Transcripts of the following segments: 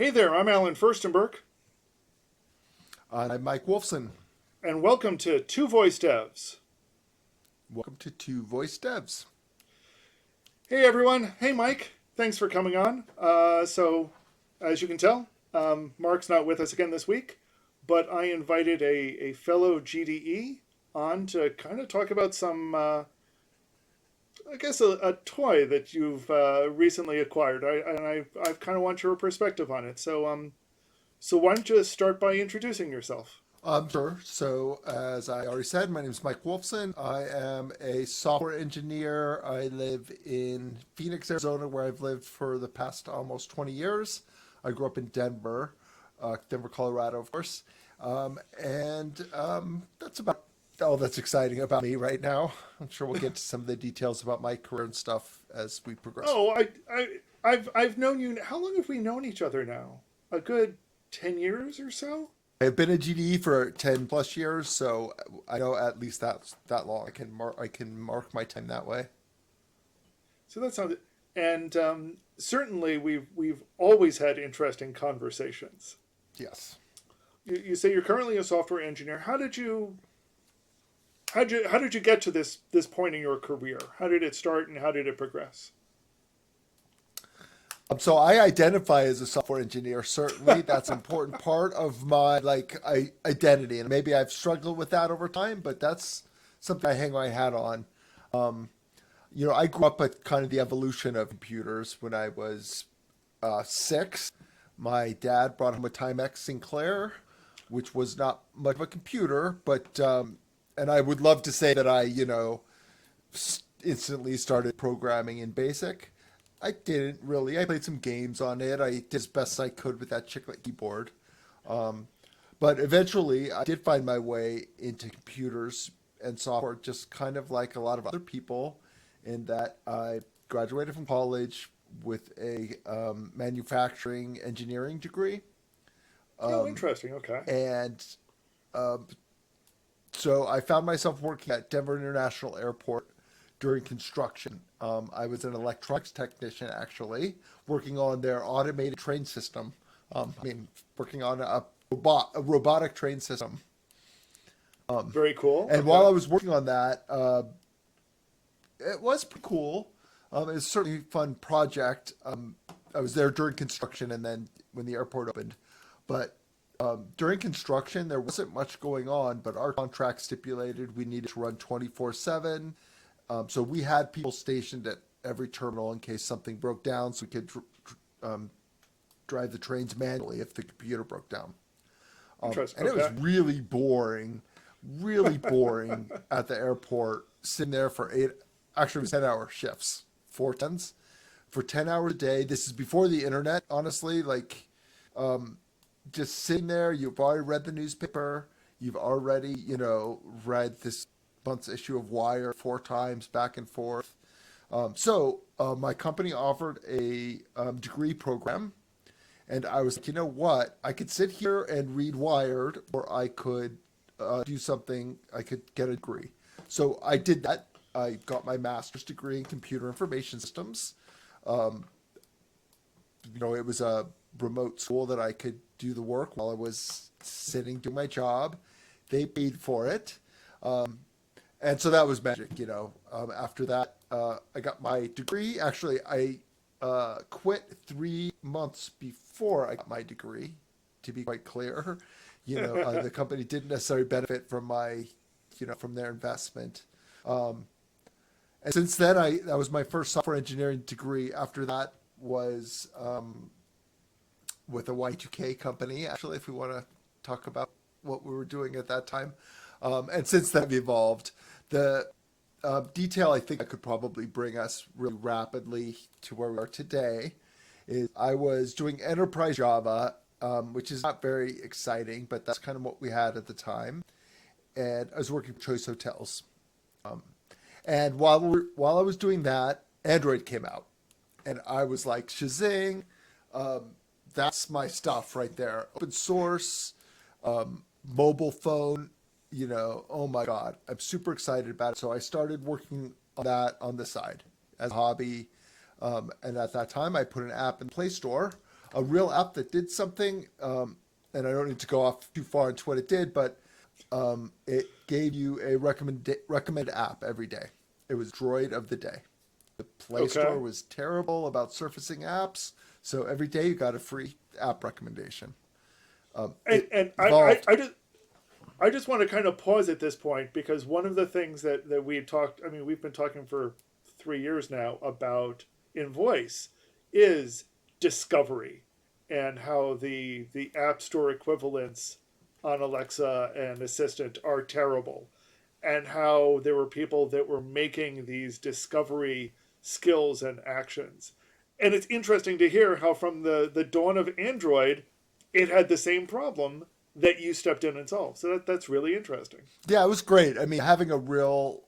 Hey there, I'm Alan Firstenberg, I'm Mike Wolfson. and welcome to Two Voice Devs. Welcome to Two Voice Devs. Hey everyone, hey Mike, thanks for coming on. As you can tell, Mark's not with us again this week, but I invited a fellow GDE on to kind of talk about a toy that you've recently acquired. I kind of want your perspective on it. So why don't you start by introducing yourself? Sure. So, as I already said, my name is Mike Wolfson. I am a software engineer. I live in Phoenix, Arizona, where I've lived for the past almost 20 years. I grew up in Denver, Colorado, of course. That's about all that's exciting about me right now. I'm sure we'll get to some of the details about my career and stuff as we progress. Oh, I've known you. How long have we known each other now? A good 10 years or so. I've been a GDE for 10 plus years, so I know at least that's that long. I can mark my time that way. So that sounds. And certainly we've always had interesting conversations. Yes. You say you're currently a software engineer. How did you get to this point in your career? How did it start and how did it progress? So I identify as a software engineer. Certainly, that's an important part of my identity, and maybe I've struggled with that over time, but that's something I hang my hat on. I grew up at kind of the evolution of computers when I was 6. My dad brought home a Timex Sinclair, which was not much of a computer, but and I would love to say that instantly started programming in BASIC. I didn't really. I played some games on it. I did as best I could with that chiclet keyboard. Um, but eventually, I did find my way into computers and software, just kind of like a lot of other people, in that I graduated from college with a manufacturing engineering degree. Oh, interesting. Okay. And um, so I found myself working at Denver International Airport during construction. I was an electronics technician, actually, working on their automated train system. Working on a robotic train system. Very cool. And while Okay. I was working on that, it was pretty cool. It was certainly a fun project. I was there during construction and then when the airport opened. But during construction, there wasn't much going on, but our contract stipulated we needed to run 24/7. So we had people stationed at every terminal in case something broke down, so we could drive the trains manually if the computer broke down. Interesting. And it was Okay. really boring at the airport, sitting there for actually it was 10-hour shifts, 4 tens, for 10 hours a day. This is before the internet, honestly, just sitting there. You've already read the newspaper. You've already, read this month's issue of Wire 4 times back and forth. My company offered a degree program, and I was like, you know what? I could sit here and read Wired, or I could do something. I could get a degree. So I did that. I got my master's degree in computer information systems. Um, it was a remote school that I could do the work while I was sitting doing my job. They paid for it. And so that was magic. After that, I got my degree. Actually, I quit 3 months before I got my degree, to be quite clear. The company didn't necessarily benefit from from their investment. Um, and since then, that was my first software engineering degree. After that was with a Y2K company, actually, if we want to talk about what we were doing at that time. And since then, we evolved. The detail I think I could probably bring us really rapidly to where we are today is I was doing enterprise Java, which is not very exciting, but that's kind of what we had at the time. And I was working for Choice Hotels. Um, and while I was doing that, Android came out, and I was like, Shazing, um, that's my stuff right there. Open source, mobile phone, oh my God, I'm super excited about it. So I started working on that on the side as a hobby. And at that time, I put an app in the Play Store a real app that did something. And I don't need to go off too far into what it did, but it gave you a recommended app every day. It was Droid of the day. The Play Store Okay. was terrible about surfacing apps, so every day you got a free app recommendation. And It and evolved. I just want to kind of pause at this point because one of the things that we had talked, I mean, we've been talking for 3 years now about in voice is discovery and how the App Store equivalents on Alexa and Assistant are terrible, and how there were people that were making these discovery skills and actions. And it's interesting to hear how from the dawn of Android, it had the same problem that you stepped in and solved. So that's really interesting. Yeah, it was great. I mean, having a real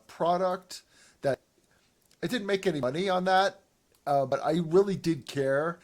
product that I didn't make any money on that, but I really did care.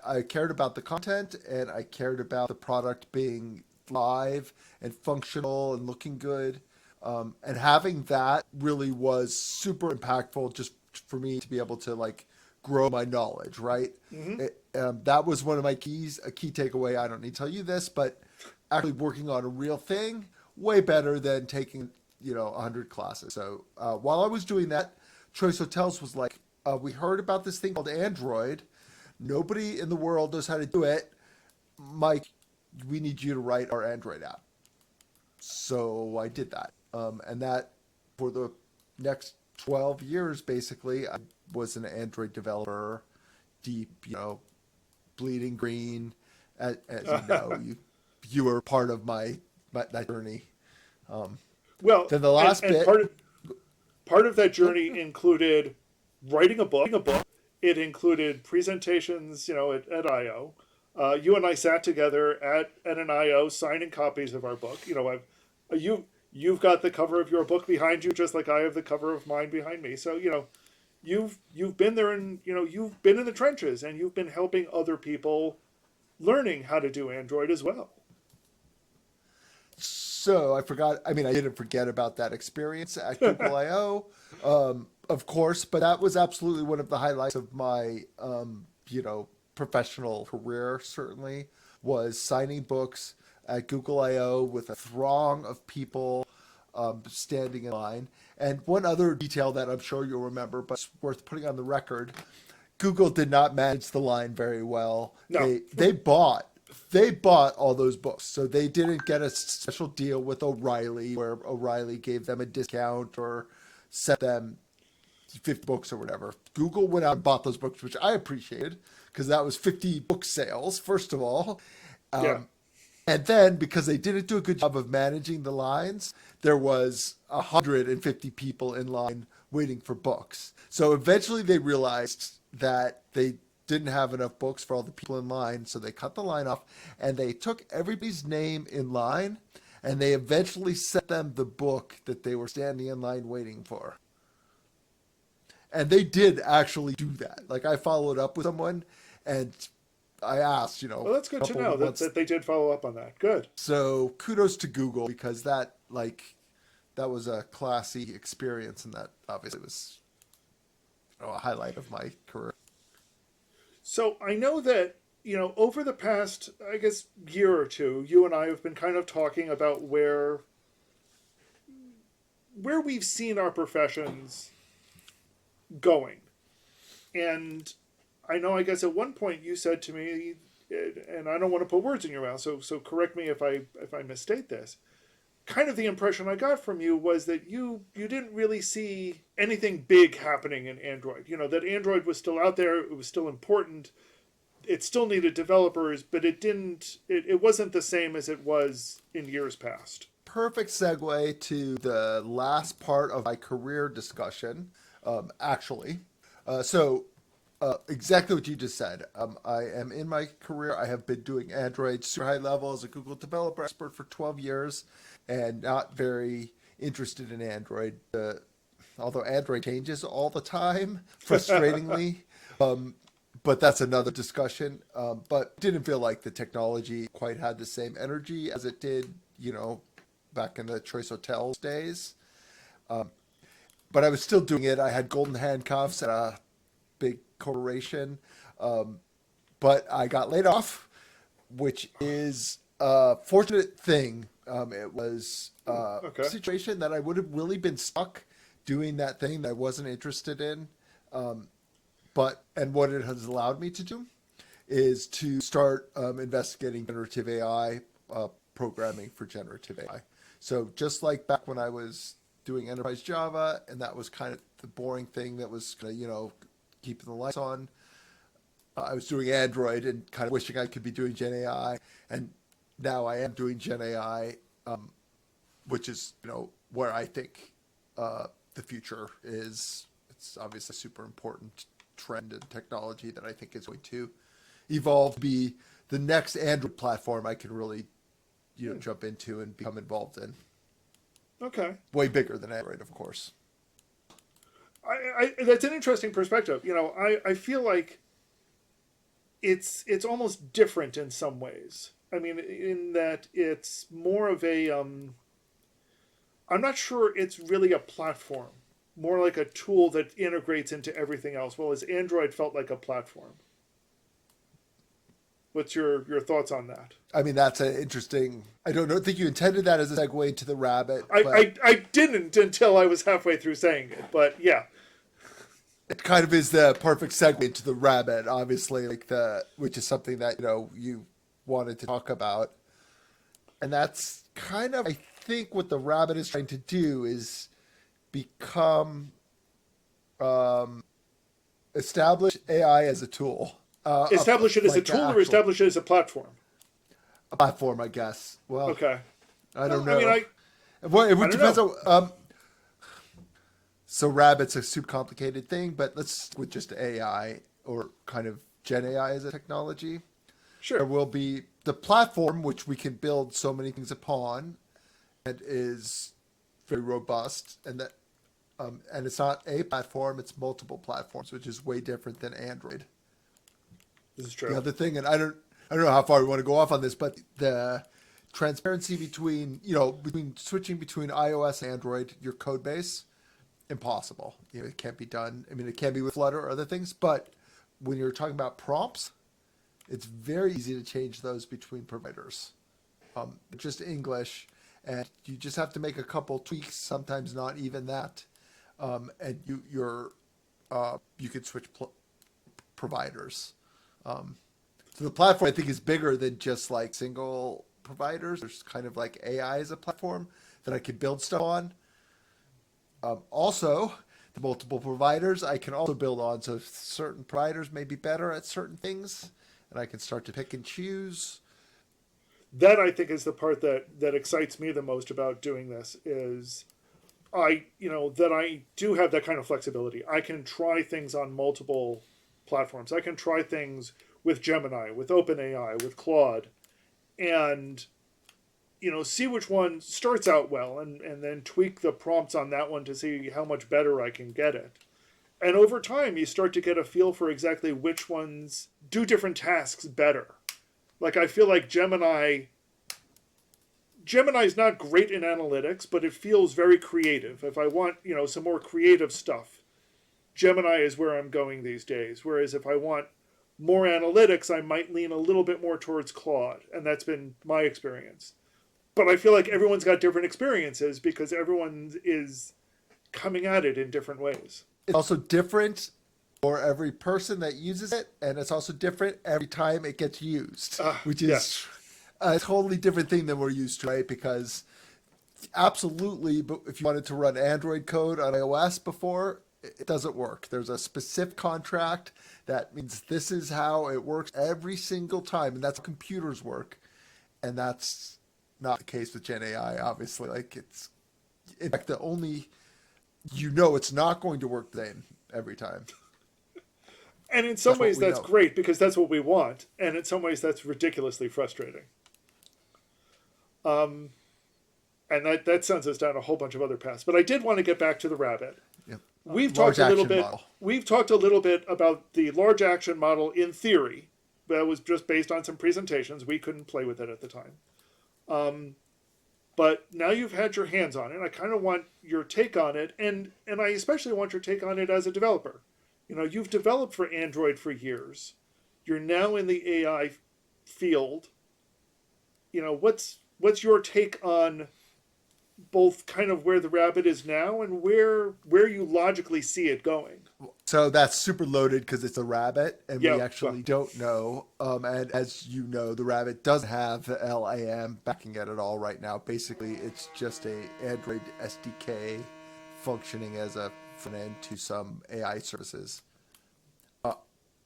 I cared about the content and I cared about the product being live and functional and looking good. And having that really was super impactful just for me to be able to like grow my knowledge, right? Mm-hmm. That was one of my keys, a key takeaway. I don't need to tell you this, but actually working on a real thing, way better than taking, 100 classes. So while I was doing that, Choice Hotels was like, we heard about this thing called Android. Nobody in the world knows how to do it. Mike, we need you to write our Android app. So I did that. And that for the next 12 years, basically, I was an Android developer, deep, bleeding green. As you know, you were part of my that journey. Um, Well, then the and last and bit, part of that go, journey included writing a book. It included presentations, at I/O. You and I sat together at an I/O signing copies of our book. You've got the cover of your book behind you, just like I have the cover of mine behind me. So you've been there, and you've been in the trenches, and you've been helping other people learning how to do Android as well. so I forgot. I mean, I didn't forget about that experience at Google I/O, of course, but that was absolutely one of the highlights of my, professional career. Certainly, was signing books at Google I/O with a throng of people standing in line. And one other detail that I'm sure you'll remember, but it's worth putting on the record: Google did not manage the line very well. No. They bought all those books, so they didn't get a special deal with O'Reilly where O'Reilly gave them a discount or sent them 50 books or whatever. Google went out and bought those books, which I appreciated because that was 50 book sales, first of all. Yeah. And then because they didn't do a good job of managing the lines, there was 150 people in line waiting for books. So eventually they realized that they didn't have enough books for all the people in line, so they cut the line off and they took everybody's name in line and they eventually sent them the book that they were standing in line waiting for. And they did actually do that. Like I followed up with someone and I asked, Well, that's a good to couple know of that, months. that they did follow up on that. Good. So kudos to Google because that was a classy experience and that obviously was a highlight of my career. So I know that, over the past, I guess, year or two, you and I have been kind of talking about where we've seen our professions going. And I know, I guess at one point you said to me, and I don't want to put words in your mouth, so correct me if I misstate this. Kind of the impression I got from you was that you didn't really see anything big happening in Android. That Android was still out there, it was still important, it still needed developers, but it wasn't the same as it was in years past. Perfect segue to the last part of my career discussion, actually. Exactly what you just said. I am in my career. I have been doing Android super high level as a Google developer expert for 12 years and not very interested in Android. Although Android changes all the time, frustratingly. But that's another discussion. But didn't feel like the technology quite had the same energy as it did, back in the Choice Hotels days. But I was still doing it. I had golden handcuffs at a big corporation. but I got laid off, which is a fortunate thing. It was a Okay. situation that I would have really been stuck doing that thing that I wasn't interested in. And what it has allowed me to do is to start investigating generative AI, programming for generative AI. So just like back when I was doing enterprise Java, and that was kind of the boring thing that was kind of, keeping the lights on. I was doing Android and kind of wishing I could be doing Gen AI, and now I am doing Gen AI, which is where I think the future is. It's obviously a super important trend and technology that I think is going to evolve to be the next Android platform I can really jump into and become involved in. Okay. Way bigger than Android, of course. That's an interesting perspective. I feel like it's almost different in some ways. I mean, in that it's more of a I'm not sure it's really a platform, more like a tool that integrates into everything else. Well, as Android felt like a platform. What's your thoughts on that? I mean, that's an interesting. I don't think you intended that as a segue into the rabbit, but I didn't until I was halfway through saying it, but yeah. it kind of is the perfect segue into the rabbit, obviously, which is something that you wanted to talk about, and that's kind of, I think, what the rabbit is trying to do is become establish AI as a tool, Establish it as a like an tool or actual establish it as a platform? platform, I guess. Well, Okay. I don't Well, I mean, know. Well, it I would don't depends know. on. So rabbit's a super complicated thing, but let's stick with just AI or kind of Gen AI as a technology. There Sure. will be the platform which we can build so many things upon, and is very robust, and it's not a platform; it's multiple platforms, which is way different than Android. This is The true. other thing, and I don't know how far we want to go off on this, but the transparency between switching between iOS and Android, your code base, impossible. It can't be done. I mean, it can be with Flutter or other things, but when you're talking about prompts, it's very easy to change those between providers. Just English, and you just have to make a couple tweaks. Sometimes not even that, and you could switch providers. So the platform I think is bigger than just like single providers. There's kind of like AI as a platform that I could build stuff on. Also, the multiple providers I can also build on. So certain providers may be better at certain things, and I can start to pick and choose. That I think is the part that excites me the most about doing this is that I do have that kind of flexibility. I can try things on multiple platforms. I can try things with Gemini, with OpenAI, with Claude, and see which one starts out well, and then tweak the prompts on that one to see how much better I can get it. And over time, you start to get a feel for exactly which ones do different tasks better. Like I feel like Gemini's not great in analytics, but it feels very creative. If I want, some more creative stuff, Gemini is where I'm going these days. Whereas if I want more analytics, I might lean a little bit more towards Claude, and that's been my experience. But I feel like everyone's got different experiences because everyone is coming at it in different ways. It's also different for every person that uses it, and it's also different every time it gets used, which is Yes. a totally different thing than we're used to, right? Because absolutely, but if you wanted to run Android code on iOS before, it doesn't work. There's a specific contract that means this is how it works every single time, and that's how computers work. And that's not the case with Gen AI, obviously. Like it's, in fact, the only it's not going to work then every time. And in some That's what ways, we that's know. great because that's what we want. And in some ways, that's ridiculously frustrating. And that sends us down a whole bunch of other paths. But I did want to get back to the rabbit. Yeah. We've talked Large a little action bit. model. We've talked a little bit about the large action model in theory. That was just based on some presentations. We couldn't play with it at the time. But now you've had your hands on it. I kind of want your take on it, and I especially want your take on it as a developer. You've developed for Android for years. You're now in the AI field. What's your take on both kind of where the rabbit is now and where you logically see it going? So that's super loaded because it's a rabbit, and we Yeah, well, actually don't know. And as you know, the rabbit doesn't have the LAM backing it at all right now. Basically, it's just a Android SDK functioning as a front end to some AI services.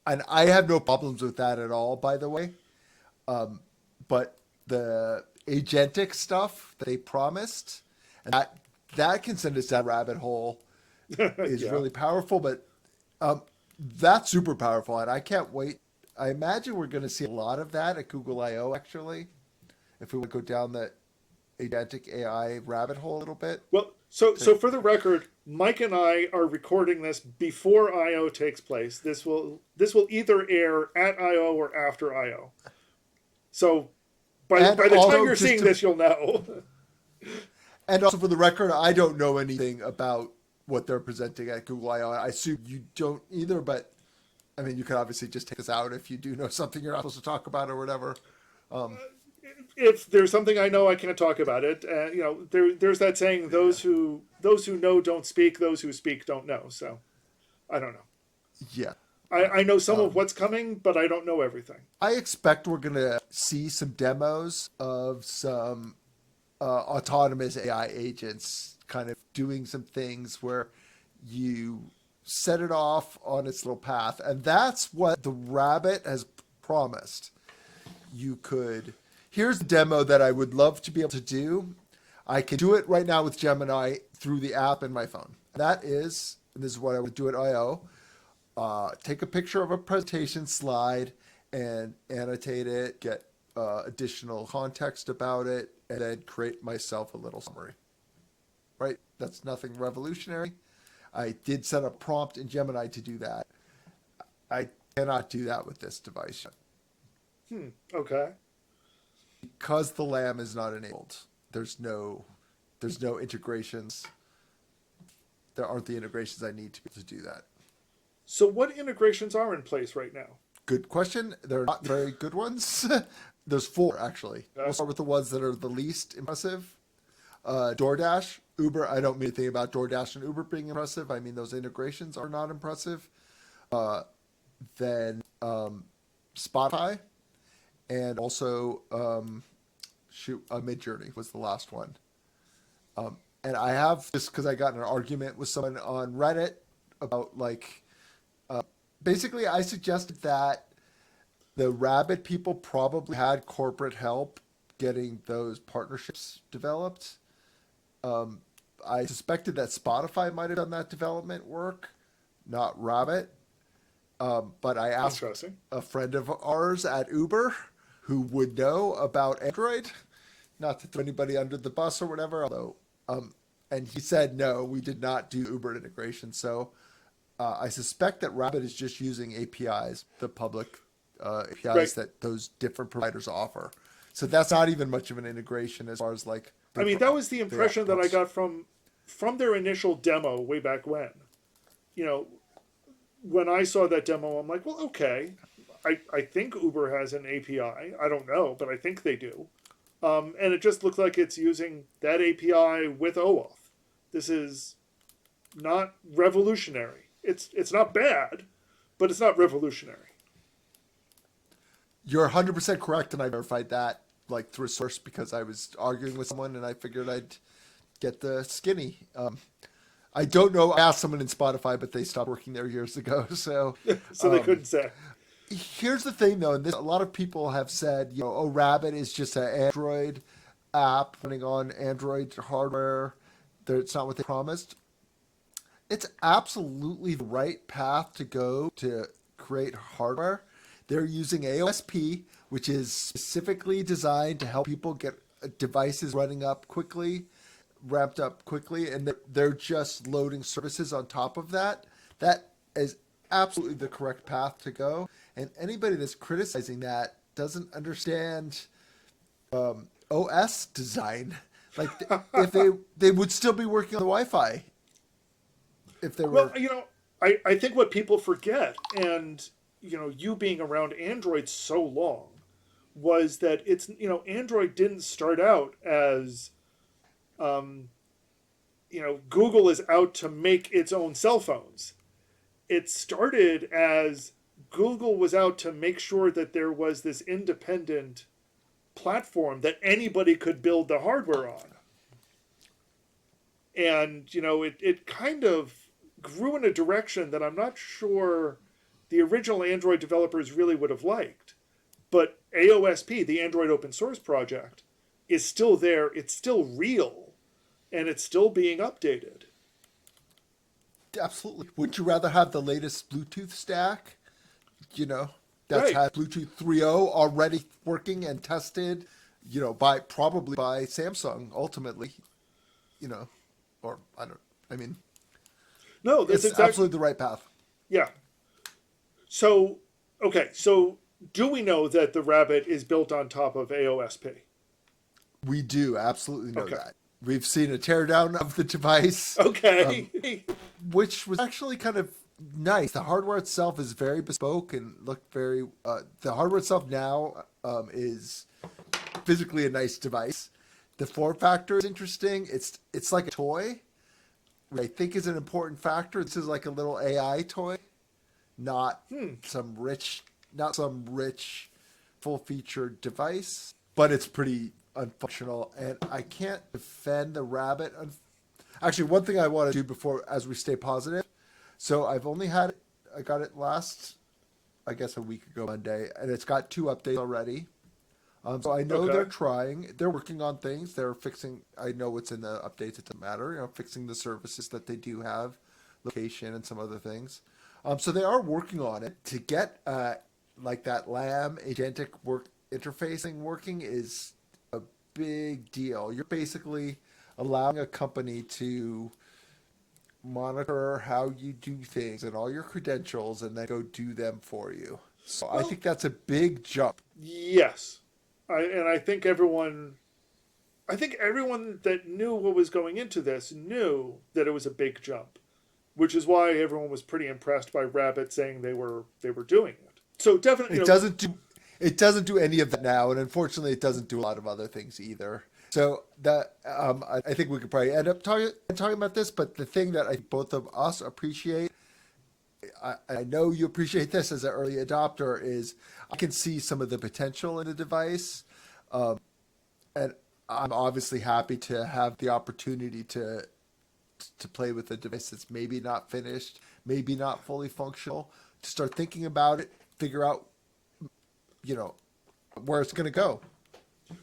And I have no problems with that at all, by the way. But the agentic stuff that they promised, and that can send us down a rabbit hole, is yeah. really powerful. But that's super powerful, and I can't wait. I imagine we're going to see a lot of that at Google I/O. Actually, if we would go down the agentic AI rabbit hole a little bit. Well, so for the record, Mike and I are recording this before I/O takes place. This will either air at I/O or after I/O. So And by the time also, you're just seeing to, this, you'll know. and also for the record, I don't know anything about what they're presenting at Google I/O. I assume you don't either, but I mean, you could obviously just take this out if you do know something you're not supposed to talk about or whatever. If there's something I know, I can't talk about it. There's that saying: Yeah. those who know don't speak; those who speak don't know. So I don't know. Yeah. I know some of what's coming, but I don't know everything. I expect we're going to see some demos of some autonomous AI agents kind of doing some things where you set it off on its little path. And that's what the rabbit has promised. You could. Here's a demo that I would love to be able to do. I can do it right now with Gemini through the app in my phone. That is, and this is what I would do at I/O. Take a picture of a presentation slide and annotate it, get additional context about it, and then create myself a little summary. Right? That's nothing revolutionary. I did set a prompt in Gemini to do that. I cannot do that with this device yet Okay. because the LAM is not enabled. There's no integrations. There aren't the integrations I need to be able to do that. So what integrations are in place right now? Good question. They're not very good ones. There's four actually. We'll start with the ones that are the least impressive. DoorDash, Uber. I don't mean anything about DoorDash and Uber being impressive. I mean those integrations are not impressive. Then Spotify, and also Midjourney was the last one. And I have just because I got in an argument with someone on Reddit about basically I suggested that the Rabbit people probably had corporate help getting those partnerships developed. I suspected that Spotify might have done that development work, not Rabbit. But I asked Interesting. a friend of ours at Uber who would know about Android, not to throw anybody under the bus or whatever, although, and he said, no, we did not do Uber integration. So I suspect that Rabbit is just using APIs, the public APIs Right. that those different providers offer. So that's not even much of an integration as far as like I mean, that was the the impression that I outputs. got from their initial demo way back when. You know, when I saw that demo, I'm like, well, okay. I think Uber has an API. I don't know, but I think they do. And it just looks like it's using that API with OAuth. This is not revolutionary. It's not bad, but it's not revolutionary. You're 100% correct, and I verified that like through a source because I was arguing with someone, and I figured I'd get the skinny. I don't know. I asked someone in Spotify, but they stopped working there years ago. So So they couldn't say. here's the thing, though, and a lot of people have said, oh, Rabbit is just an Android app running on Android hardware. It's not what they promised. It's absolutely the right path to go to create hardware. They're using AOSP, which is specifically designed to help people get devices running up quickly, ramped up quickly, and they're just loading services on top of that. That is absolutely the correct path to go. And anybody that's criticizing that doesn't understand OS design. Like if they would still be working on the Wi-Fi if they Well, were. I think what people forget, and you being around Android so long was that Android didn't start out as Google is out to make its own cell phones. It started as Google was out to make sure that there was this independent platform that anybody could build the hardware on. And, it kind of grew in a direction that I'm not sure the original Android developers really would have liked. But AOSP, the Android open source project, is still there. It's still real, and it's still being updated. Absolutely. Would you rather have the latest Bluetooth stack? You know, that's Right. had Bluetooth 3.0 already working and tested. Probably by Samsung ultimately. You know, or I don't. I mean, No, that's it's exactly. absolutely the right path. Yeah. So, okay. So, do we know that the Rabbit is built on top of AOSP? We do absolutely know Okay. that. We've seen a teardown of the device, Okay. which was actually kind of nice. The hardware itself is very bespoke and looked very. The hardware itself now is physically a nice device. The form factor is interesting. It's like a toy, which I think is an important factor. This is like a little AI toy, not some rich, not some rich, full featured device. But it's pretty unfunctional, and I can't defend the Rabbit. Actually, one thing I want to do before, as we stay positive. So I've only had it. I got it last, I guess, a week ago Monday, and it's got 2 updates already. So I know they're Okay. trying. They're working on things. They're fixing. I know what's in the updates. It doesn't matter. Fixing the services that they do have, location and some other things. So they are working on it to get like that LAM agentic work interfacing working is a big deal. You're basically allowing a company to monitor how you do things and all your credentials and then go do them for you. So I Well, think that's a big jump. yes. I think everyone that knew what was going into this knew that it was a big jump, which is why everyone was pretty impressed by Rabbit saying they were doing it. So definitely, It doesn't do it doesn't do any of that now, and unfortunately, it doesn't do a lot of other things either. So that I think we could probably end up talking about this. But the thing that I think both of us appreciate, I know you appreciate this as an early adopter, is I can see some of the potential in the device, and I'm obviously happy to have the opportunity to play with a device that's maybe not finished, maybe not fully functional, to start thinking about it, figure out, you know, where it's going to go.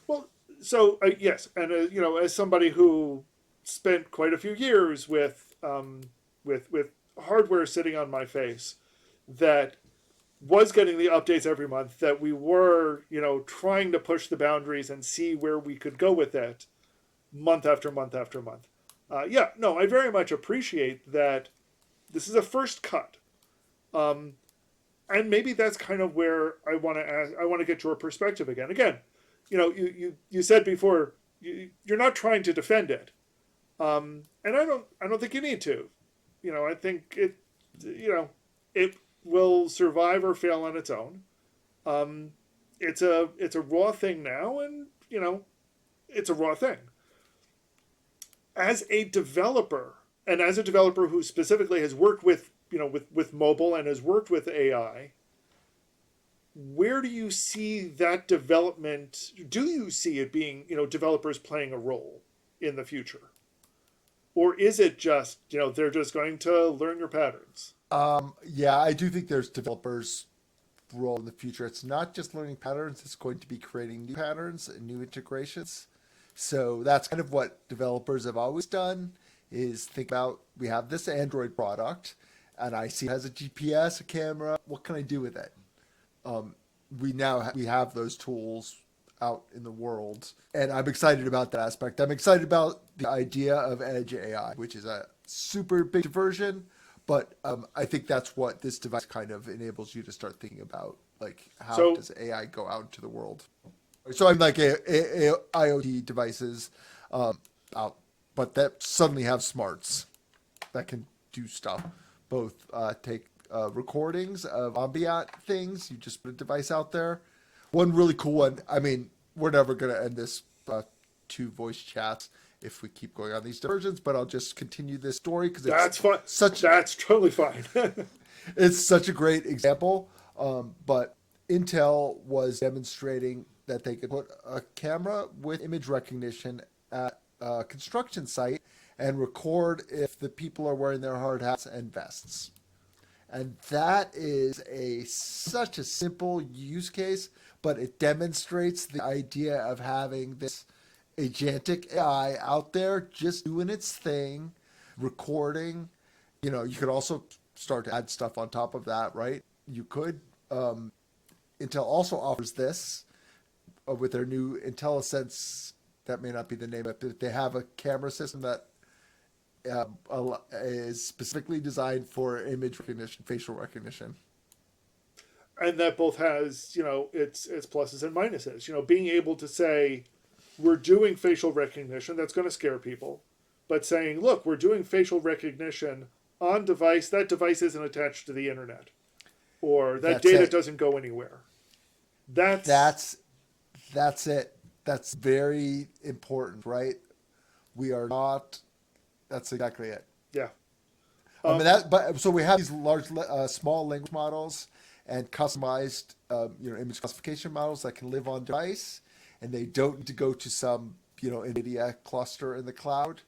well, so yes, and as somebody who spent quite a few years with hardware sitting on my face that was getting the updates every month, that we were trying to push the boundaries and see where we could go with it month after month after month. Yeah, no, I very much appreciate that. This is a first cut, and maybe that's kind of where I want to ask. I want to get your perspective again. Again, you said before you're not trying to defend it, and I don't think you need to. I think it will survive or fail on its own. Um, it's a raw thing now, and it's a raw thing. As a developer, and as a developer who specifically has worked with mobile and has worked with AI, where do you see that development? Do you see it being developers playing a role in the future, or is it just they're just going to learn your patterns? Yeah, I do think there's developers' role in the future. It's not just learning patterns; it's going to be creating new patterns and new integrations. So that's kind of what developers have always done: is think about we have this Android product, and I see it has a GPS, a camera. What can I do with it? Um, we have those tools out in the world, and I'm excited about that aspect. I'm excited about the idea of edge AI, which is a super big diversion, but I think that's what this device kind of enables you to start thinking about, like how So does AI go out into the world. So I'm like IoT devices out, but that suddenly have smarts that can do stuff, both take recordings of ambient things. You just put a device out there. One really cool one. I mean, we're never going to end this two voice chats if we keep going on these diversions, but I'll just continue this story because it's That's fine. such That's totally fine. it's such a great example. But Intel was demonstrating that they could put a camera with image recognition at a construction site and record if the people are wearing their hard hats and vests. And that is such a simple use case, but it demonstrates the idea of having this agentic AI out there just doing its thing, recording. You know, you could also start to add stuff on top of that, right? You could. Intel also offers this with their new IntelliSense. That may not be the name of it, but they have a camera system that is specifically designed for image recognition, facial recognition. And that both has, its pluses and minuses. Being able to say, we're doing facial recognition, that's going to scare people. But saying, look, we're doing facial recognition on device, that device isn't attached to the internet. Or that data doesn't go anywhere. That's it. That's very important, right? We are not. That's exactly it. Yeah. So we have these large, small language models and customized, image classification models that can live on device, and they don't need to go to some, NVIDIA cluster in the cloud.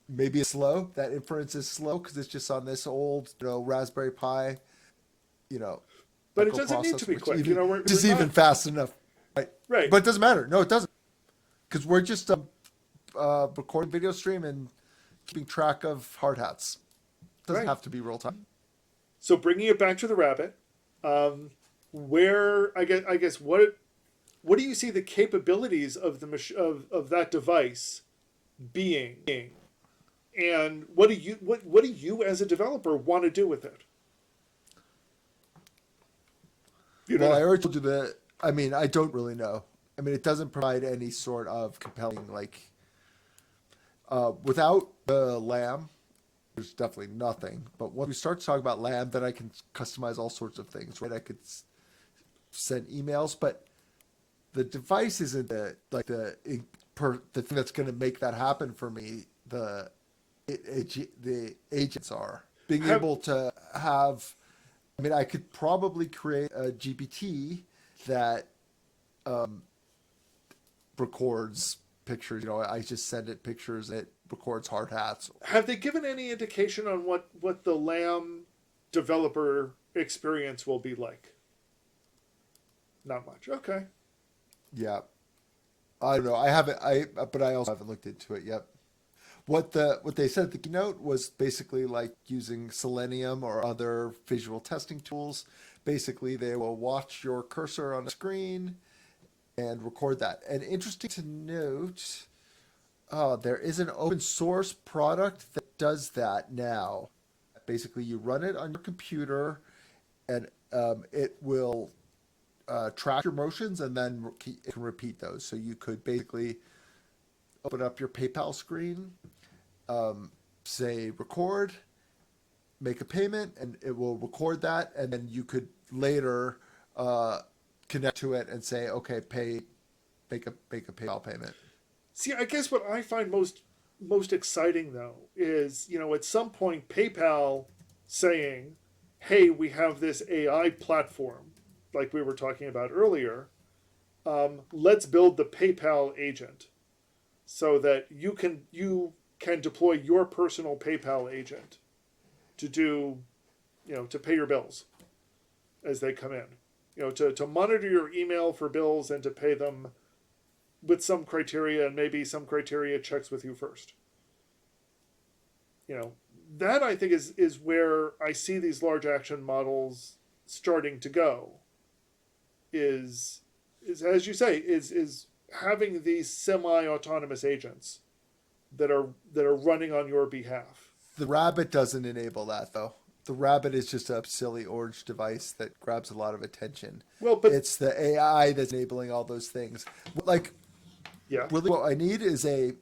Maybe it's slow. That inference is slow because it's just on this old, Raspberry Pi, But it doesn't need to be quick. Just even fast enough. Right. Right. But it doesn't matter. No, it doesn't. Because we're just recording video stream and keeping track of hard hats. It doesn't have to be real time. So bringing it back to the rabbit, where I guess what do you see the capabilities of of that device being, and what do you as a developer want to do with it? Well, I already told you that. I mean, I don't really know. I mean, it doesn't provide any sort of compelling, without the LAM, there's definitely nothing. But when we start to talk about LAM, then I can customize all sorts of things, right? I could send emails, but the device isn't the thing that's going to make that happen for me. The agents are being able to have. I mean, I could probably create a GPT that records pictures. I just send it pictures. It records hard hats. Have they given any indication on what the LAM developer experience will be like? Not much. Okay. Yeah. I don't know. I haven't. But I also haven't looked into it yet. What they said at the keynote was basically like using Selenium or other visual testing tools. Basically, they will watch your cursor on a screen and record that. And interesting to note, there is an open source product that does that now. Basically, you run it on your computer, and it will track your motions, and then it can repeat those. So you could basically open up your PayPal screen, say record, make a payment, and it will record that, and then you could later connect to it and say, okay, make a PayPal payment. See, I guess what I find most exciting though is, at some point PayPal saying, hey, we have this AI platform like we were talking about earlier. Let's build the PayPal agent so that you can deploy your personal PayPal agent to do, to pay your bills as they come in, to monitor your email for bills and to pay them with some criteria, and maybe some criteria checks with you first. That I think is where I see these large action models starting to go. Is as you say, is having these semi-autonomous agents that are running on your behalf. The Rabbit doesn't enable that though. The Rabbit is just a silly orange device that grabs a lot of attention. Well, but it's the AI that's enabling all those things. Really, what I need is a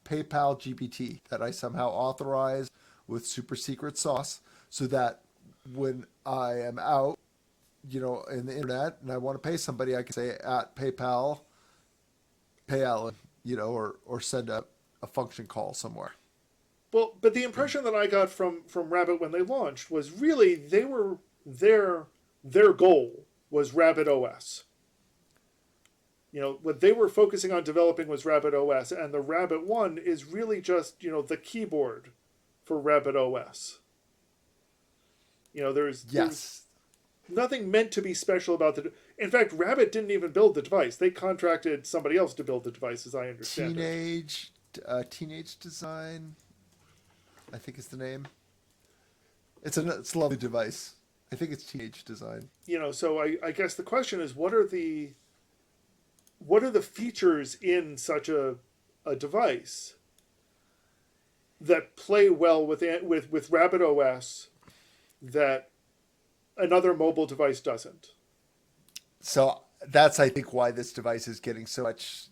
PayPal GPT that I somehow authorize with super secret sauce, so that when I am out, in the internet and I want to pay somebody, I can say at PayPal, pay Alan, or send a function call somewhere. Well, but the impression that I got from Rabbit when they launched was really they were their goal was Rabbit OS. What they were focusing on developing was Rabbit OS, and the Rabbit One is really just the keyboard for Rabbit OS. There's Yes. nothing meant to be special about the. In fact, Rabbit didn't even build the device; they contracted somebody else to build the device, as I understand it. Teenage design, I think is the name. It's a lovely device. I think it's teenage design. So I guess the question is, what are the features in such a device that play well with Rabbit OS that another mobile device doesn't? So that's, I think, why this device is getting so much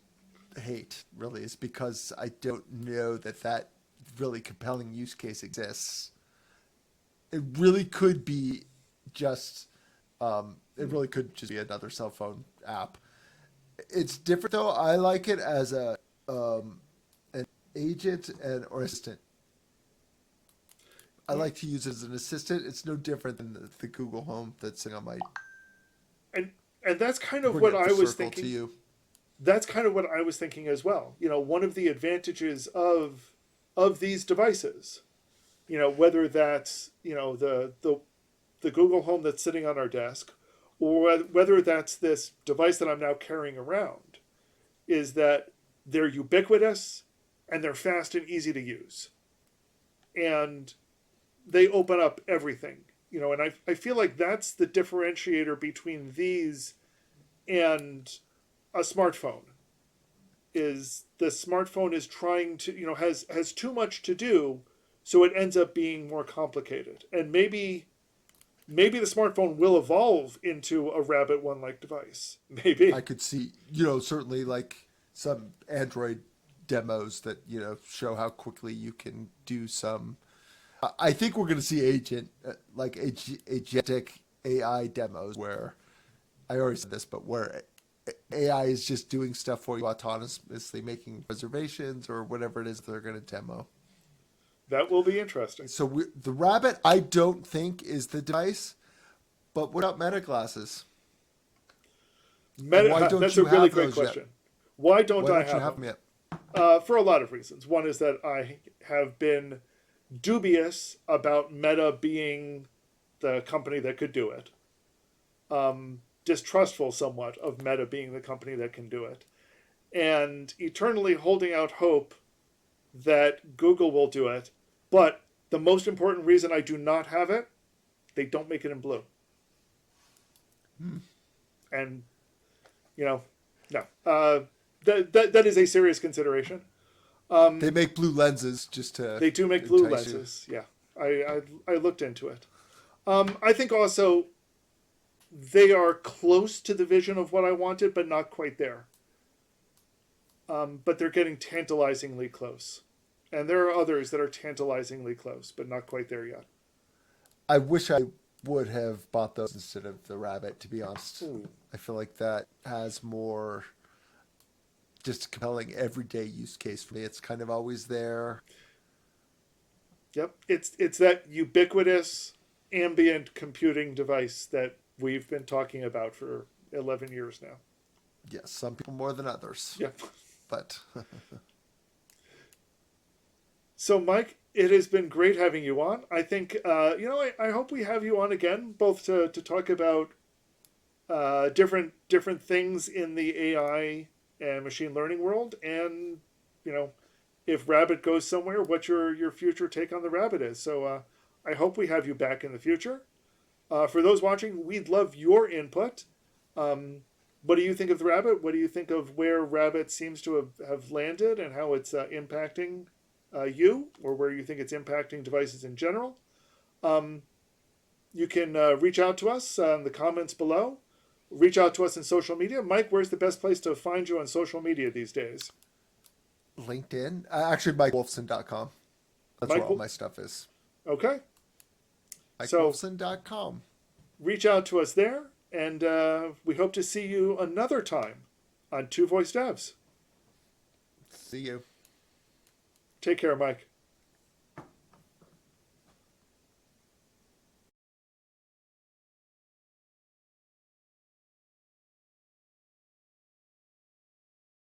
hate, really, is because I don't know that really compelling use case exists. It really could be just, it really could just be another cell phone app. It's different though. I like it as an agent and or assistant. I like to use it as an assistant. It's no different than the Google Home that's sitting on my and and that's kind of bring what it I the was circle to thinking. you. That's kind of what I was thinking as well. One of the advantages of these devices, whether that's the Google Home that's sitting on our desk, or whether that's this device that I'm now carrying around, is that they're ubiquitous and they're fast and easy to use, and they open up everything. And I feel like that's the differentiator between these and a smartphone. Is the smartphone is trying to has too much to do, so it ends up being more complicated. And maybe the smartphone will evolve into a Rabbit One like device. I Maybe. could see, certainly like some Android demos that, show how quickly you can do some. I think we're going to see agentic AI demos where I already said this, but where AI is just doing stuff for you autonomously, making reservations or whatever it is they're going to demo. That will be interesting. So the Rabbit, I don't think is the device, but what about Meta glasses? Why don't That's a you really have great those yet? question. Why don't Why I don't you have have them? them yet? For a lot of reasons. One is that I have been dubious about Meta being the company that could do it. Distrustful somewhat of Meta being the company that can do it. And eternally holding out hope that Google will do it. But the most important reason I do not have it, they don't make it in blue. And, you know, no. That is a serious consideration. They make blue lenses just to They do make blue entice you. lenses. Yeah. I looked into it. I think also they are close to the vision of what I wanted, but not quite there. But they're getting tantalizingly close. And there are others that are tantalizingly close, but not quite there yet. I wish I would have bought those instead of the Rabbit, to be honest. Ooh. I feel like that has more just a compelling everyday use case for me. It's kind of always there. Yep. It's that ubiquitous ambient computing device that we've been talking about for 11 years now. Yes, some people more than others. Yep. But So, Mike, it has been great having you on. I think, I hope we have you on again, both to talk about different things in the AI and machine learning world, and if Rabbit goes somewhere, what your future take on the Rabbit is. So, I hope we have you back in the future. For those watching, we'd love your input. What do you think of the Rabbit? What do you think of where Rabbit seems to have landed and how it's impacting you, or where you think it's impacting devices in general? You can reach out to us in the comments below. Reach out to us in social media. Mike, where's the best place to find you on social media these days? LinkedIn, actually, MikeWolfson.com. That's where Mike, all my stuff is. okay. So MikeWolfson.com. reach out to us there, and we hope to see you another time on Two Voice Devs. See you. Take care, Mike.